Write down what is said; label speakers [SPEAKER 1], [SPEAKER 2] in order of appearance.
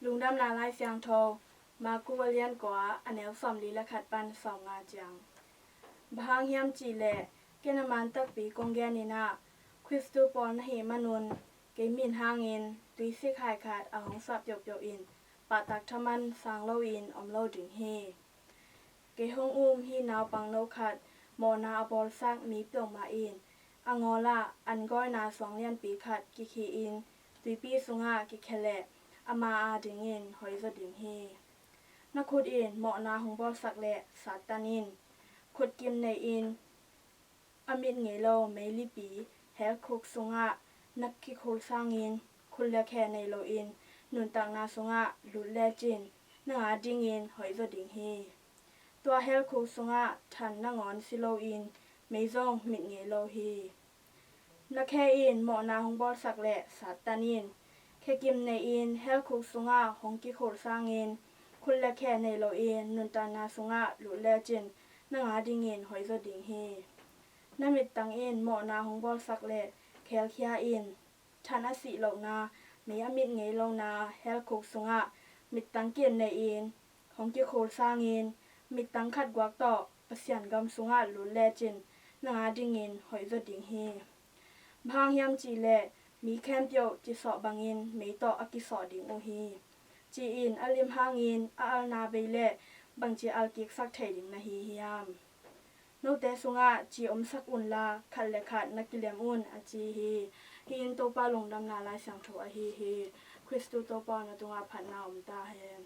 [SPEAKER 1] Lungdamna Laisiangthoมากูวเลียนกว่าอันเอลสอมลีและขัดปันสองงาจังบางhiamจีเล่เกณฑ์มันตักปีกงแกนินาคริสตูปอนเหmanunเกมินหางอินtuisikหายขาดเอาของสับยกอินปะตักthamanสางloinอมโลดึงเฮเกหงฮีnaupangno khat mawhna bawlsak mi peuhmah in an-gawina an-gawina suang lianpi khat kikhia tuipi Sungah kikhia ama dingin hoizo ding heนักขุดอินmawhnaหงbawlsakและสัตตันขุดกิมnei-inอมิดเงโลเมลิปีเฮลคุกSungahนักคิโคลสางอินคุณเลือแค่ในloinนุนตังนาSungahลุดแลจินนางดิงอินหอยโซดิงเฮตัวเฮลคุกSungahทันนางอนซิloinไม่ซงมิดเงโลเฮนักแค่อินmawhnaหงบอลสักและสัตตันแค่กิมnei-inเฮลคุกSungahหงคิโคลสางอินคุณเลือแค่ในloinนุนตังนาSungahลุดแลจินนางดิงอินหอยโซดิงเฮนามิดตังอินmawhnaหงบอลสักและเคลคิอาอินทันอสิโลนามีอมิดเงโลนาเฮลคุกSungahมิดตังเกียนnei-inของกิโคลสางอินมิดตังขัดกวักต่อประเสียนกำSungahลุดแลจินนางดิงอินหอยโซดิงเฮบางhiamจีเล่มีแคมเปียวจิสอบางอินไม่ต่ออกิสอดิงโอฮีจีอินอลิมหางอินอัลนาเบเล่บางจีอัลกิกสักเทดิงนะhiamโนเตSungahจีอมสักอุนลาขัดและขัดนักกิเลมอุนอจีฮีนโตปาลงดำนาลายสังโถอฮีคริสตูโตปานะตุงอาผัดนาอมตาเฮน